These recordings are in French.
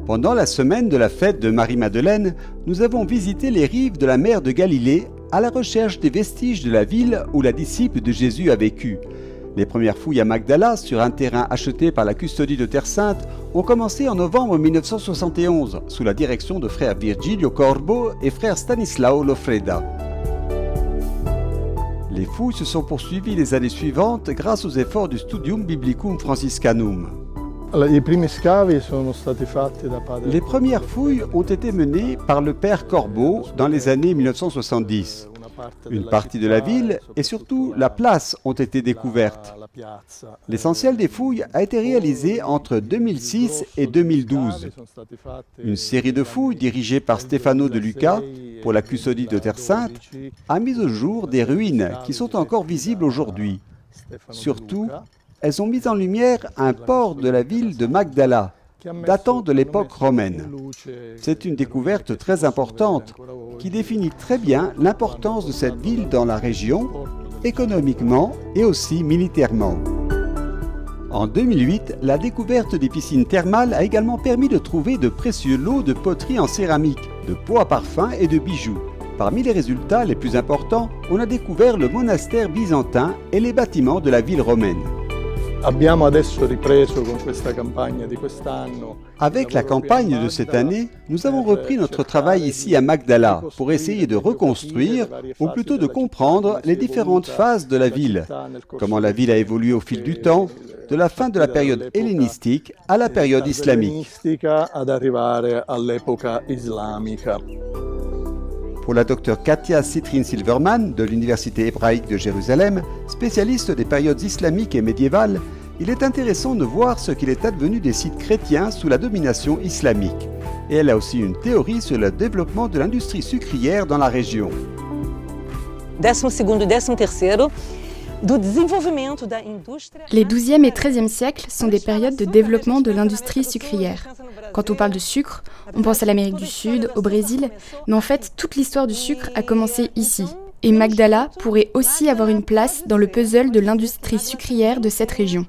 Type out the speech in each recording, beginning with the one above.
Pendant la semaine de la fête de Marie-Madeleine, nous avons visité les rives de la mer de Galilée à la recherche des vestiges de la ville où la disciple de Jésus a vécu. Les premières fouilles à Magdala, sur un terrain acheté par la custodie de Terre Sainte, ont commencé en novembre 1971, sous la direction de frère Virgilio Corbo et frère Stanislao Lofreda. Les fouilles se sont poursuivies les années suivantes grâce aux efforts du Studium Biblicum Franciscanum. Les premières fouilles ont été menées par le père Corbo dans les années 1970. Une partie de la ville et surtout la place ont été découvertes. L'essentiel des fouilles a été réalisé entre 2006 et 2012. Une série de fouilles dirigée par Stefano De Luca pour la custodie de Terre Sainte a mis au jour des ruines qui sont encore visibles aujourd'hui. Surtout, elles ont mis en lumière un port de la ville de Magdala, datant de l'époque romaine. C'est une découverte très importante qui définit très bien l'importance de cette ville dans la région, économiquement et aussi militairement. En 2008, la découverte des piscines thermales a également permis de trouver de précieux lots de poteries en céramique, de pots à parfum et de bijoux. Parmi les résultats les plus importants, on a découvert le monastère byzantin et les bâtiments de la ville romaine. Avec la campagne de cette année, nous avons repris notre travail ici à Magdala pour essayer de reconstruire, ou plutôt de comprendre, les différentes phases de la ville. Comment la ville a évolué au fil du temps, de la fin de la période hellénistique à la période islamique. Pour la docteure Katia Citrin-Silverman de l'Université hébraïque de Jérusalem, spécialiste des périodes islamiques et médiévales, il est intéressant de voir ce qu'il est advenu des sites chrétiens sous la domination islamique. Et elle a aussi une théorie sur le développement de l'industrie sucrière dans la région. Les 12e et 13e siècles sont des périodes de développement de l'industrie sucrière. Quand on parle de sucre, on pense à l'Amérique du Sud, au Brésil, mais en fait, toute l'histoire du sucre a commencé ici. Et Magdala pourrait aussi avoir une place dans le puzzle de l'industrie sucrière de cette région.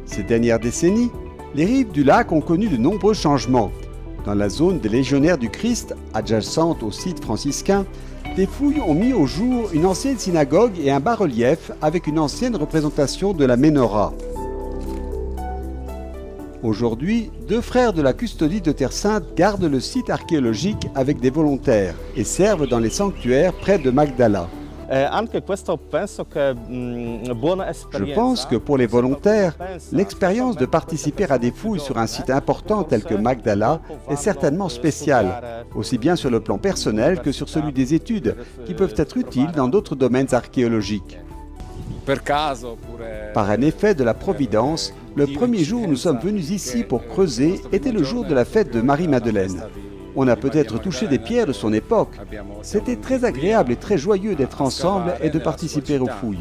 Ces dernières décennies, les rives du lac ont connu de nombreux changements. Dans la zone des légionnaires du Christ, adjacente au site franciscain, des fouilles ont mis au jour une ancienne synagogue et un bas-relief avec une ancienne représentation de la Ménorah. Aujourd'hui, 2 frères de la custodie de Terre Sainte gardent le site archéologique avec des volontaires et servent dans les sanctuaires près de Magdala. Je pense que pour les volontaires, l'expérience de participer à des fouilles sur un site important tel que Magdala est certainement spéciale, aussi bien sur le plan personnel que sur celui des études, qui peuvent être utiles dans d'autres domaines archéologiques. Par un effet de la Providence, le premier jour où nous sommes venus ici pour creuser était le jour de la fête de Marie-Madeleine. On a peut-être touché des pierres de son époque. C'était très agréable et très joyeux d'être ensemble et de participer aux fouilles.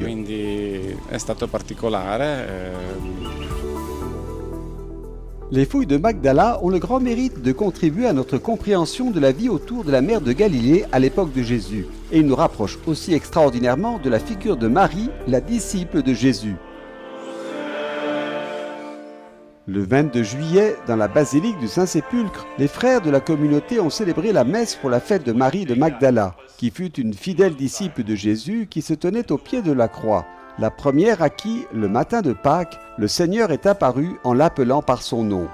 Les fouilles de Magdala ont le grand mérite de contribuer à notre compréhension de la vie autour de la mer de Galilée à l'époque de Jésus. Et ils nous rapprochent aussi extraordinairement de la figure de Marie, la disciple de Jésus. Le 22 juillet, dans la basilique du Saint-Sépulcre, les frères de la communauté ont célébré la messe pour la fête de Marie de Magdala, qui fut une fidèle disciple de Jésus qui se tenait au pied de la croix. La première à qui, le matin de Pâques, le Seigneur est apparu en l'appelant par son nom.